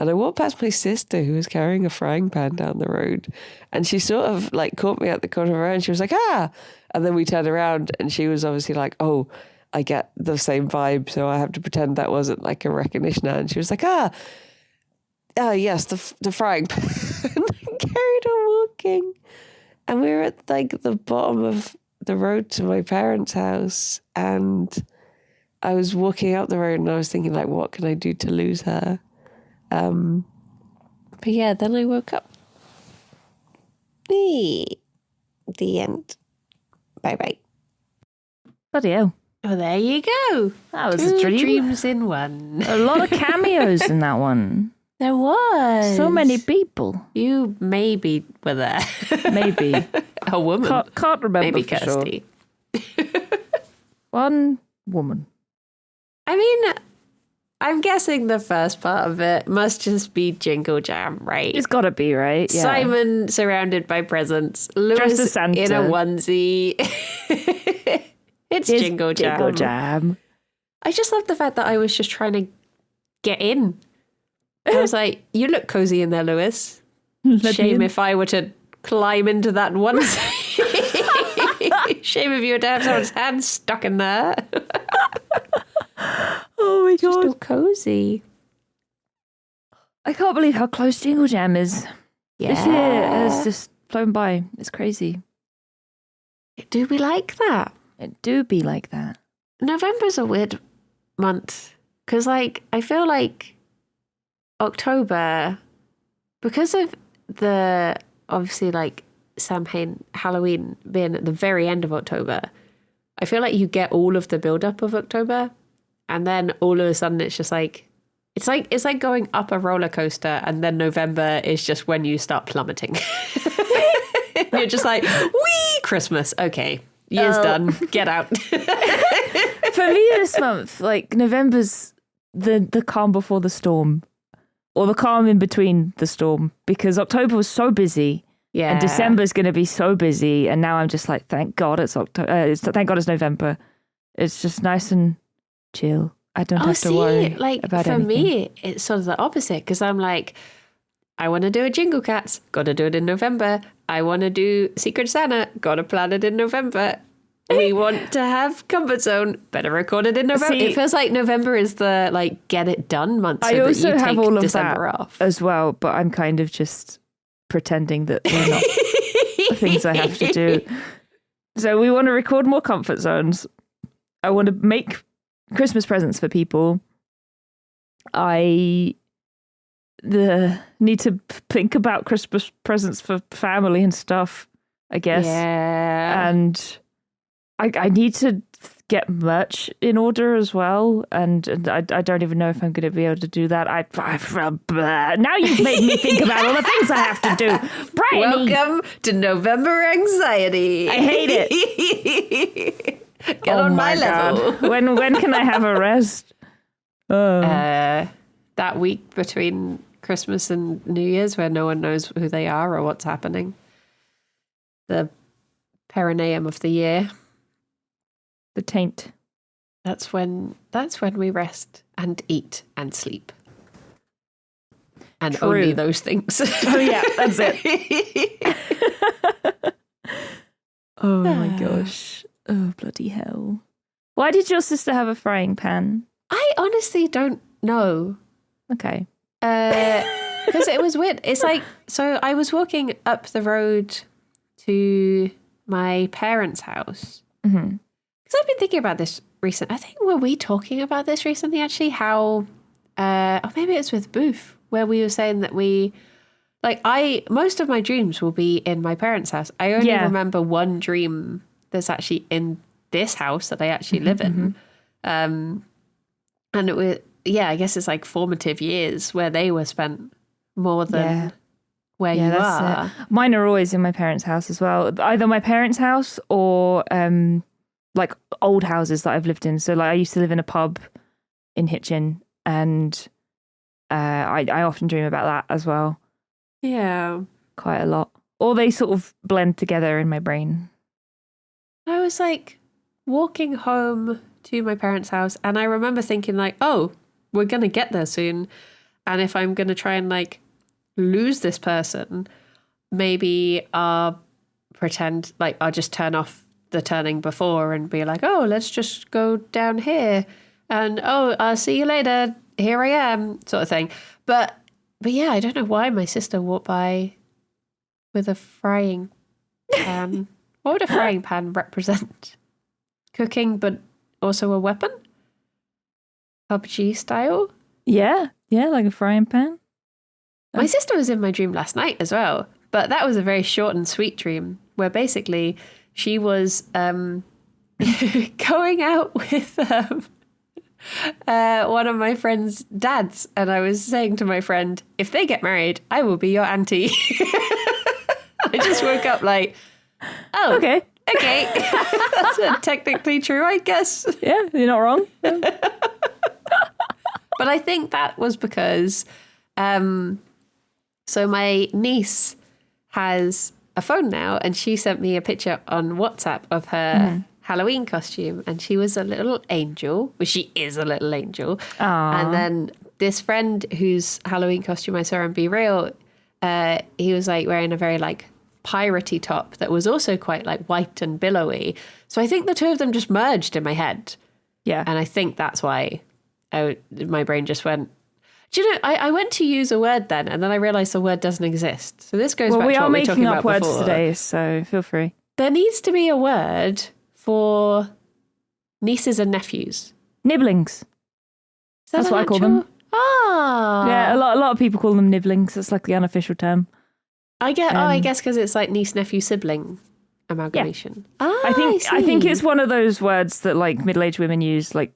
And I walked past my sister who was carrying a frying pan down the road, and she sort of like caught me at the corner of her eye, and she was like, ah! And then we turned around and she was obviously like, oh, I get the same vibe, so I have to pretend that wasn't like a recognition. And she was like, yes, the frying pan. And carried on walking. And we were at like the bottom of the road to my parents' house, and I was walking up the road and I was thinking like, what can I do to lose her? But yeah, then I woke up. The end. Bye-bye. Bloody hell. Well, there you go. That was 2 a dream. dreams in one. A lot of cameos in that one. There was. So many people. You maybe were there. Maybe. A woman. Can't remember Maybe for sure. Kirsty. One woman. I mean, I'm guessing the first part of it must just be Jingle Jam, right? It's got to be, right? Yeah. Simon surrounded by presents. Lewis Dressed as Santa. in a onesie. It's Jingle Jam. Jingle Jam. I just love the fact that I was just trying to get in. I was like, you look cozy in there, Lewis. Shame if I were to climb into that onesie. Shame if you were to have someone's hand stuck in there. Oh my Just god. all cozy. I can't believe how close Jingle Jam is. Yeah. This year has just flown by. It's crazy. Do we like that? It do be like that. November's a weird month because, like, I feel like October, because of the obviously like Samhain Halloween being at the very end of October, I feel like you get all of the build up of October, and then all of a sudden it's just like it's like going up a roller coaster, and then November is just when you start plummeting. You're just like, wee, Christmas, okay. Year's done. Get out. For me this month, like November's the calm before the storm, or the calm in between the storm, because October was so busy, Yeah. and December's going to be so busy, and now I'm just like, thank God it's October. Thank God it's November. It's just nice and chill. I don't have to worry like about for anything. me, it's sort of the opposite because I'm like, I want to do a Jingle Cats, got to do it in November. I want to do Secret Santa, got to plan it in November. We want to have Comfort Zone, better record it in November. See, it feels like November is the like get it done month. So I also that you have take all of December that off. as well, but I'm kind of just pretending that they're not things I have to do. So we want to record more Comfort Zones. I want to make Christmas presents for people. I need to think about Christmas presents for family and stuff, I guess. Yeah. And I need to get merch in order as well, and I don't even know if I'm going to be able to do that. Now you've made me think about all the things I have to do. Brittany, Welcome to November anxiety. I hate it. Get on my level. God. When can I have a rest? That week between Christmas and New Year's where no one knows who they are or what's happening. The perineum of the year. The taint. That's when we rest and eat and sleep. And True. only those things. Oh yeah, that's it. Oh my gosh. Oh bloody hell. Why did your sister have a frying pan? I honestly don't know. Okay. Because it was weird. It's like, so I was walking up the road to my parents' house. Mm-hmm. Because I've been thinking about this recently. I think, were we talking about this recently, actually? How, or maybe it's with Booth, where we were saying that most of my dreams will be in my parents' house. I only remember one dream that's actually in this house that I actually live in. And it was, I guess it's like formative years where they were spent more than where you are. It. Mine are always in my parents' house as well. Either my parents' house or like old houses that I've lived in. So like I used to live in a pub in Hitchin, and I often dream about that as well. Yeah. Quite a lot. Or they sort of blend together in my brain. I was like walking home to my parents' house, and I remember thinking like, oh, we're going to get there soon. And if I'm going to try and like lose this person, maybe I'll pretend like I'll just turn off the turning before and be like, oh, let's just go down here. And, oh, I'll see you later. Here I am, sort of thing. But yeah, I don't know why my sister walked by with a frying pan. What would a frying pan represent? Cooking, but also a weapon? PUBG style? Yeah, like a frying pan. My sister was in my dream last night as well, but that was a very short and sweet dream where basically she was going out with one of my friend's dads, and I was saying to my friend, if they get married, I will be your auntie. I just woke up like, Oh, Okay. Okay. That's technically true, I guess. Yeah, you're not wrong. But I think that was because, so my niece has a phone now, and she sent me a picture on WhatsApp of her Halloween costume, and she was a little angel. Well, she is a little angel. Aww. And then this friend whose Halloween costume I saw on Be Real, he was like wearing a very like piratey top that was also quite like white and billowy. So I think the two of them just merged in my head. Yeah. And I think that's why my brain just went, do you know, I went to use a word then, and then I realised the word doesn't exist. So this goes back we to are what we were talking making up about words before. today, so feel free. There needs to be a word for nieces and nephews. Nibblings. Is that That's an what I call actual- them. Ah. Yeah, a lot of people call them nibblings. It's like the unofficial term. I guess because it's like niece, nephew, sibling amalgamation. Ah, I think see. it's one of those words that like middle-aged women use, like,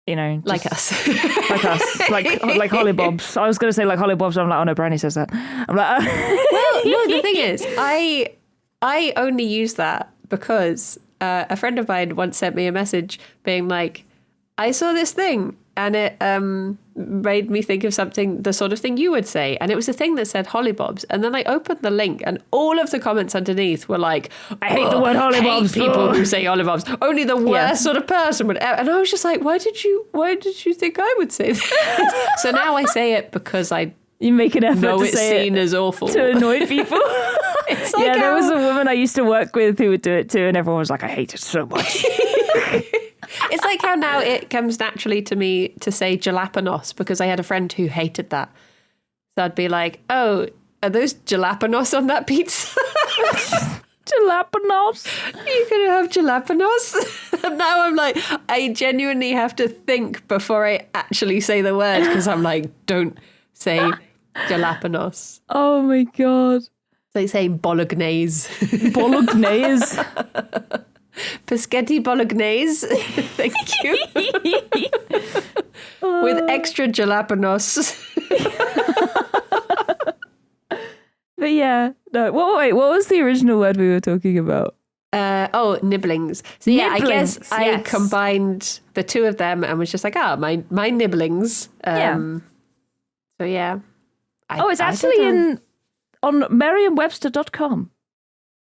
you know, just like us. like us, like hollybobs. I was going to say like hollybobs. I'm like, oh no, Brandy says that. I'm like, Well, no, the thing is, I only use that because a friend of mine once sent me a message being like, I saw this thing and it made me think of something, the sort of thing you would say. And it was a thing that said hollybobs. And then I opened the link and all of the comments underneath were like, I hate the word hollybobs. Hate people who say hollybobs. Only the worst Yeah. sort of person would ever. And I was just like, why did you think I would say that? So now I say it because I you make an effort know to it's say seen it as awful. to annoy people. It's like Yeah, there how- was a woman I used to work with who would do it too, and everyone was like, I hate it so much. It's like how now it comes naturally to me to say jalapenos because I had a friend who hated that. So I'd be like, oh, are those jalapenos on that pizza? Jalapenos. You can have jalapenos? And now I'm like, I genuinely have to think before I actually say the word because I'm like, don't say jalapenos. Oh my God. They say bolognese. Bolognese. Paschetti bolognese. Thank you. With extra jalapenos. But yeah, no. Wait, what was the original word we were talking about? Nibblings. So yeah, I guess Nibblings, I yes. combined the two of them and was just like, my nibblings. So yeah. It's actually on Merriam-Webster.com.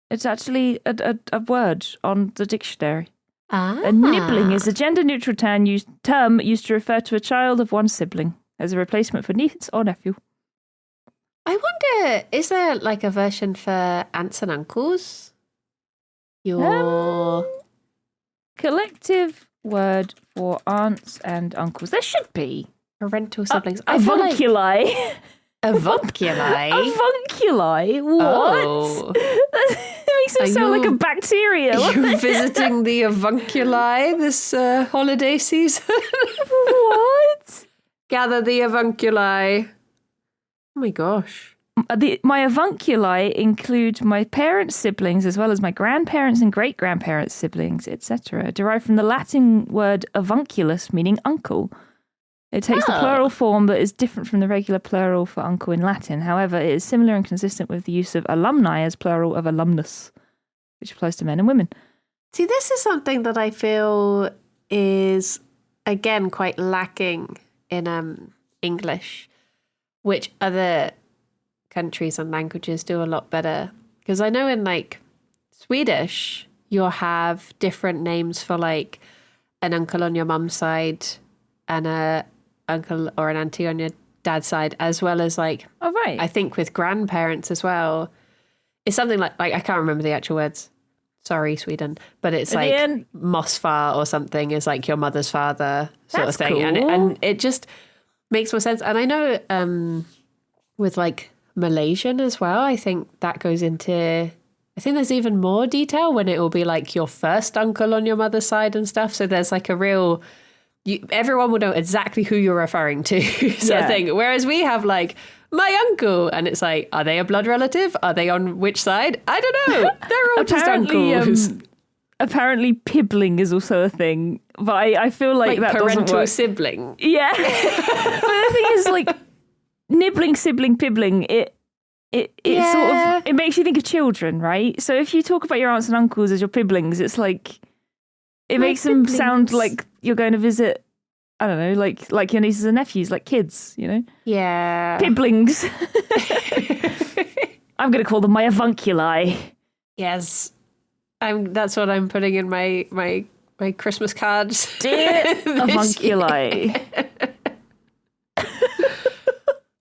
It's actually a word on the dictionary. A nibbling is a gender-neutral term used to refer to a child of one sibling as a replacement for niece or nephew. I wonder, is there like a version for aunts and uncles? Your Collective word for aunts and uncles. There should be. parental siblings. I feel like Avunculi. avunculi. Avunculi? What? Oh. That makes Are it sound like a you- bacteria. You're visiting the avunculi this holiday season. What? Gather the avunculi. Oh my gosh. My avunculi include my parents' siblings as well as my grandparents and great-grandparents' siblings, etc., derived from the Latin word avunculus, meaning uncle. It takes the plural form but is different from the regular plural for uncle in Latin. However, it is similar and consistent with the use of alumni as plural of alumnus, which applies to men and women. See, this is something that I feel is, again, quite lacking in English, which other countries and languages do a lot better. Because I know in like Swedish, you'll have different names for like an uncle on your mum's side and a uncle or an auntie on your dad's side, as well as like, Oh, right. I think with grandparents as well. It's something like I can't remember the actual words. Sorry, Sweden. But it's At the like end- Mosfar or something is like your mother's father sort That's of thing. cool. And it just makes more sense. And I know with like Malaysian as well, I think that goes into, I think there's even more detail when it will be like your first uncle on your mother's side and stuff. So there's like a real, everyone will know exactly who you're referring to sort of thing. Whereas we have like, my uncle, and it's like, are they a blood relative? Are they on which side? I don't know. They're all just uncles. Apparently, pibbling is also a thing, but I feel like that doesn't parental work. sibling. Yeah, but the thing is, like, nibbling, sibling, pibbling. It sort of, it makes you think of children, right? So if you talk about your aunts and uncles as your piblings, it's like, it makes them sound like you're going to visit, I don't know, like your nieces and nephews, like kids, you know? Yeah. Piblings. I'm going to call them my avunculi. Yes. That's what I'm putting in my Christmas cards. Dear avunculi.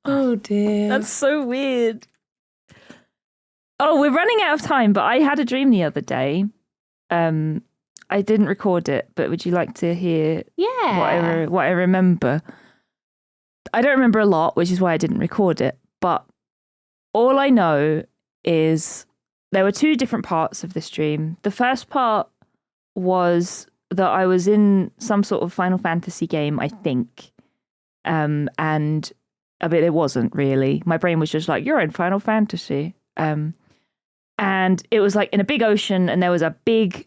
Oh dear. That's so weird. Oh, we're running out of time, but I had a dream the other day. I didn't record it, but would you like to hear what I remember? I don't remember a lot, which is why I didn't record it, but all I know is there were two different parts of this dream. The first part was that I was in some sort of Final Fantasy game, I think. And I mean, it wasn't really. My brain was just like, you're in Final Fantasy. And it was like in a big ocean, and there was a big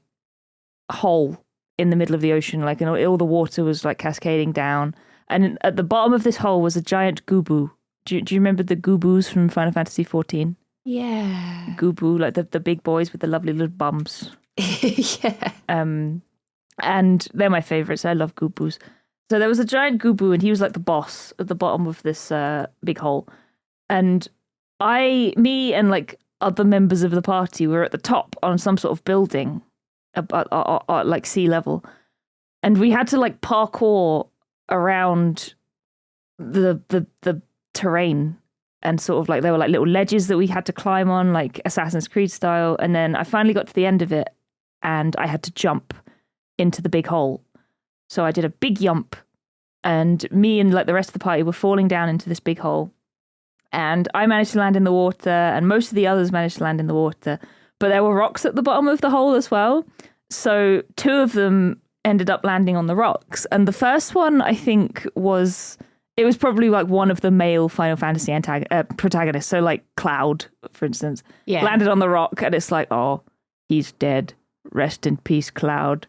hole in the middle of the ocean, like, and all the water was like cascading down. And at the bottom of this hole was a giant gubu. Do you remember the gubus from Final Fantasy XIV? Yeah. Gubu, like the big boys with the lovely little bums. Yeah. And they're my favorites. I love gubus. So there was a giant gubu, and he was like the boss at the bottom of this big hole. And me and like other members of the party were at the top on some sort of building, like sea level. And we had to like parkour around the terrain, and sort of like there were like little ledges that we had to climb on, like Assassin's Creed style. And then I finally got to the end of it, and I had to jump into the big hole. So I did a big jump, and me and like the rest of the party were falling down into this big hole. And I managed to land in the water, and most of the others managed to land in the water. But there were rocks at the bottom of the hole as well. So two of them ended up landing on the rocks. And the first one, I think, it was probably like one of the male Final Fantasy protagonists. So like Cloud, for instance, landed on the rock, and it's like, oh, he's dead. Rest in peace, Cloud.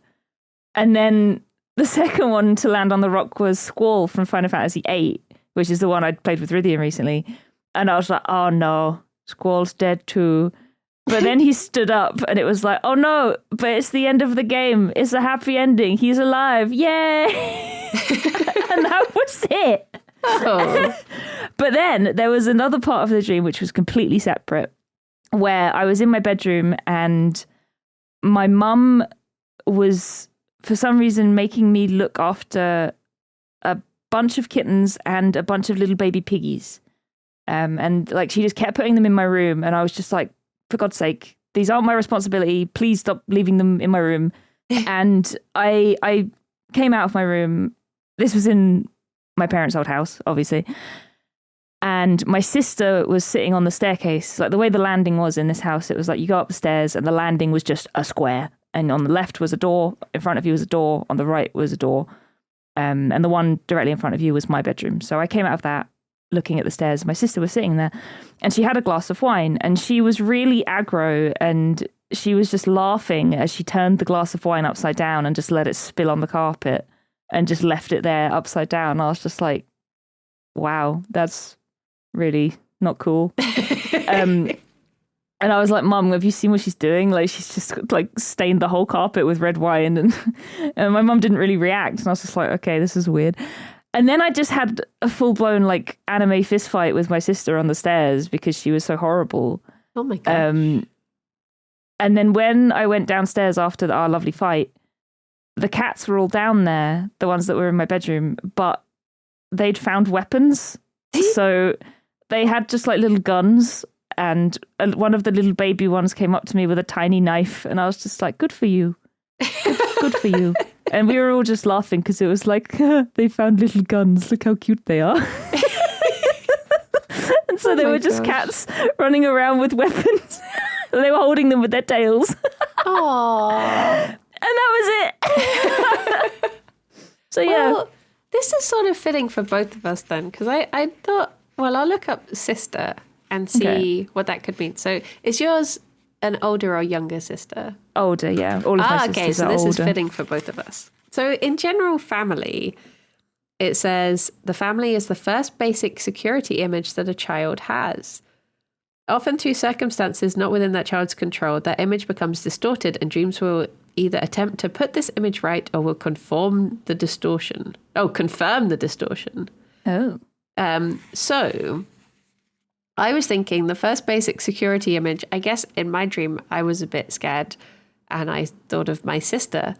And then the second one to land on the rock was Squall from Final Fantasy VIII, which is the one I played with Rythian recently. And I was like, oh no, Squall's dead too. But then he stood up, and it was like, oh no, but it's the end of the game. It's a happy ending. He's alive. Yay! And that was it. Oh. But then there was another part of the dream which was completely separate, where I was in my bedroom, and my mum was, for some reason, making me look after a bunch of kittens and a bunch of little baby piggies. And like she just kept putting them in my room, and I was just like, for God's sake, these aren't my responsibility. Please stop leaving them in my room. And I came out of my room. This was in my parents' old house, obviously. And my sister was sitting on the staircase. Like the way the landing was in this house, it was like you go up the stairs, and the landing was just a square. And on the left was a door. In front of you was a door. On the right was a door. And the one directly in front of you was my bedroom. So I came out of that, looking at the stairs. My sister was sitting there, and she had a glass of wine, and she was really aggro, and she was just laughing as she turned the glass of wine upside down and just let it spill on the carpet and just left it there upside down. I was just like, wow, that's really not cool. And I was like, Mum, have you seen what she's doing? Like, she's just like stained the whole carpet with red wine. And my mum didn't really react. And I was just like, okay, this is weird. And then I just had a full-blown like anime fist fight with my sister on the stairs because she was so horrible. Oh my gosh. And then when I went downstairs after our lovely fight, the cats were all down there, the ones that were in my bedroom, but they'd found weapons. So they had just like little guns, and one of the little baby ones came up to me with a tiny knife, and I was just like, good for you. Good for you. And we were all just laughing because it was like, they found little guns. Look how cute they are. And so they were just cats running around with weapons. They were holding them with their tails. Aww. And that was it. So yeah. Well, this is sort of fitting for both of us then, because I thought, well, I'll look up sister and see what that could mean. So is yours an older or younger sister? Older, yeah. All of my sisters are older. So this is fitting for both of us. So in general family, it says the family is the first basic security image that a child has. Often through circumstances not within that child's control, that image becomes distorted and dreams will either attempt to put this image right or will confirm the distortion. Oh. So I was thinking the first basic security image, I guess in my dream, I was a bit scared and I thought of my sister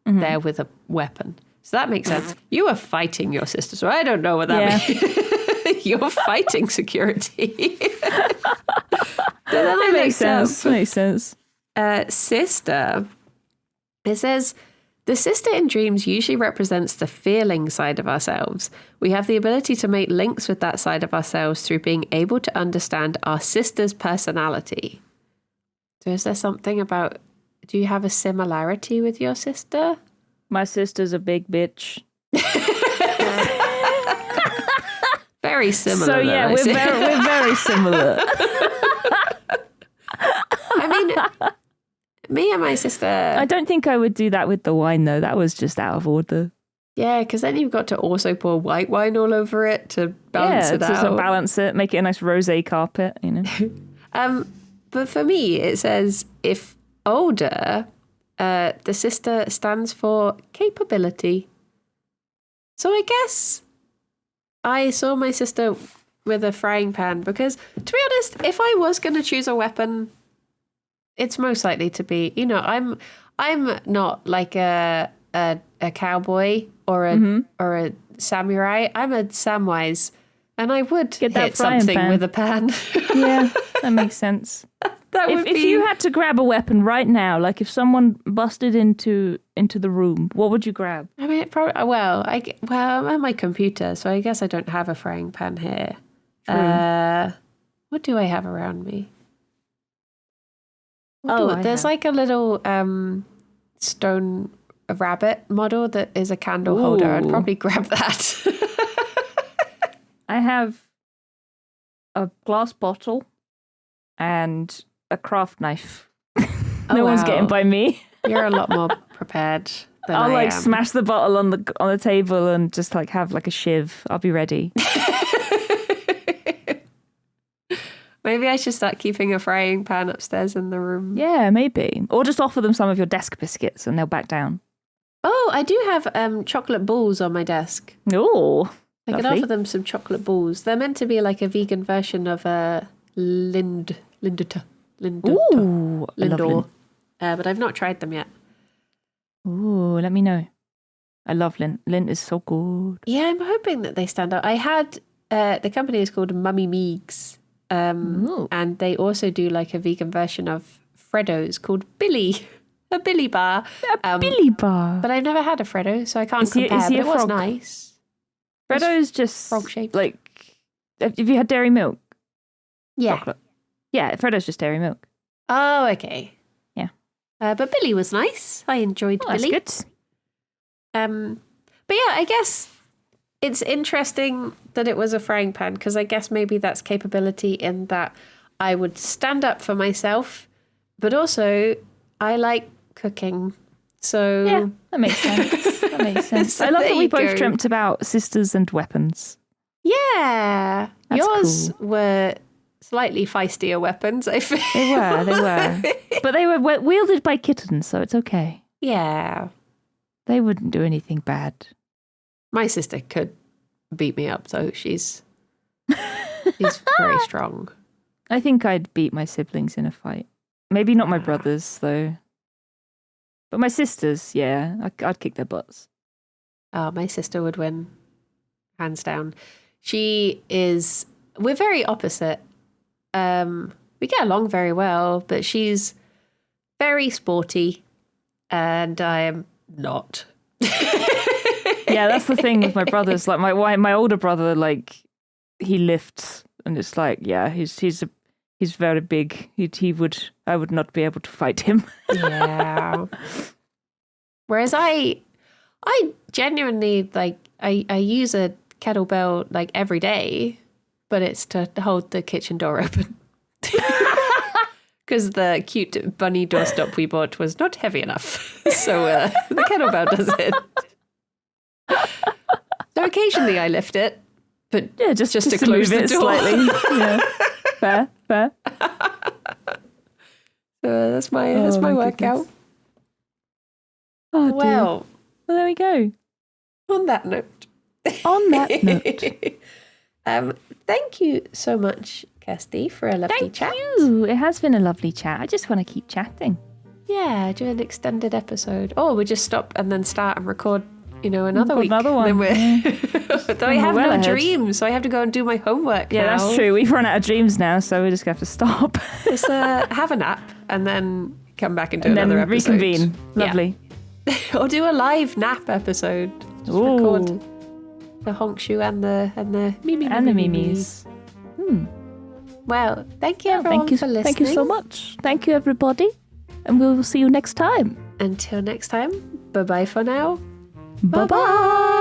there with a weapon. So that makes sense. You were fighting your sister, so I don't know what that means. You're fighting security. So then That makes sense. Makes sense. Sister. It says, the sister in dreams usually represents the feeling side of ourselves. We have the ability to make links with that side of ourselves through being able to understand our sister's personality. So is there something about, do you have a similarity with your sister? My sister's a big bitch. Very similar. So yeah, we're very similar. I mean, me and my sister. I don't think I would do that with the wine though. That was just out of order. Yeah, because then you've got to also pour white wine all over it to balance it out. To balance it, make it a nice rosé carpet, you know. But for me, it says if older, the sister stands for capability. So I guess I saw my sister with a frying pan because, to be honest, if I was going to choose a weapon, it's most likely to be, you know, I'm not like a cowboy or a samurai. I'm a samwise, and I would hit something with a pan. Yeah, that makes sense. If you had to grab a weapon right now, like if someone busted into the room, what would you grab? I mean, I'm at my computer, so I guess I don't have a frying pan here. What do I have around me? There's like a little stone rabbit model that is a candle holder. I'd probably grab that. I have a glass bottle and a craft knife. No one's getting by me. You're a lot more prepared than I'll I am. smash the bottle on the table and just like have like a shiv. I'll be ready. Maybe I should start keeping a frying pan upstairs in the room. Yeah, maybe. Or just offer them some of your desk biscuits and they'll back down. Oh, I do have chocolate balls on my desk. Oh, I could offer them some chocolate balls. They're meant to be like a vegan version of a Lindor. Ooh, Lindor. But I've not tried them yet. Ooh, let me know. I love Lindt. Lindt is so good. Yeah, I'm hoping that they stand out. I had, the company is called Mummy Meegs. And they also do like a vegan version of Freddo's called Billy. A Billy bar. A Billy bar. But I've never had a Freddo, so I can't compare. But it was nice. Freddo's just frog-shaped. Like, have you had dairy milk? Yeah. Chocolate. Yeah, Freddo's just dairy milk. Oh, okay. Yeah. But Billy was nice. I enjoyed Billy. That's good. But yeah, I guess it's interesting that it was a frying pan because I guess maybe that's capability in that I would stand up for myself, but also I like cooking. So yeah, that makes sense. That makes sense. So I love that we both dreamt about sisters and weapons. Yeah. That's Yours cool. were slightly feistier weapons, I feel. They were. But they were wielded by kittens, so it's okay. Yeah. They wouldn't do anything bad. My sister could beat me up, so she's very strong. I think I'd beat my siblings in a fight. Maybe not my brothers, though. But my sisters, yeah, I'd kick their butts. Oh, my sister would win. Hands down. We're very opposite. We get along very well, but she's very sporty and I am not. Yeah, that's the thing with my brothers. Like my older brother, like he lifts, and it's like, yeah, he's very big. I would not be able to fight him. Yeah. Whereas I genuinely like I use a kettlebell like every day, but it's to hold the kitchen door open. Because the cute bunny doorstop we bought was not heavy enough. So the kettlebell does it. So occasionally I lift it, but yeah, just to close move the it door. slightly. Yeah. Fair. So that's my workout. Oh, dear. Well, there we go. on that note. Thank you so much, Kirsty, for a lovely chat. Thank you. It has been a lovely chat. I just want to keep chatting. Yeah, do an extended episode. Or we just stop and then start and record, another week. Another one. Though I have no dreams, so I have to go and do my homework now. Yeah, that's true. We've run out of dreams now, so we just have to stop. Just have a nap and then come back and do another episode. Reconvene. Lovely. Yeah. Or do a live nap episode. Just record the honkshoe and the mimi and the mimis. Well, thank you everyone for listening. Thank you so much. Thank you everybody. And we will see you next time. Until next time, bye-bye for now. Bye-bye.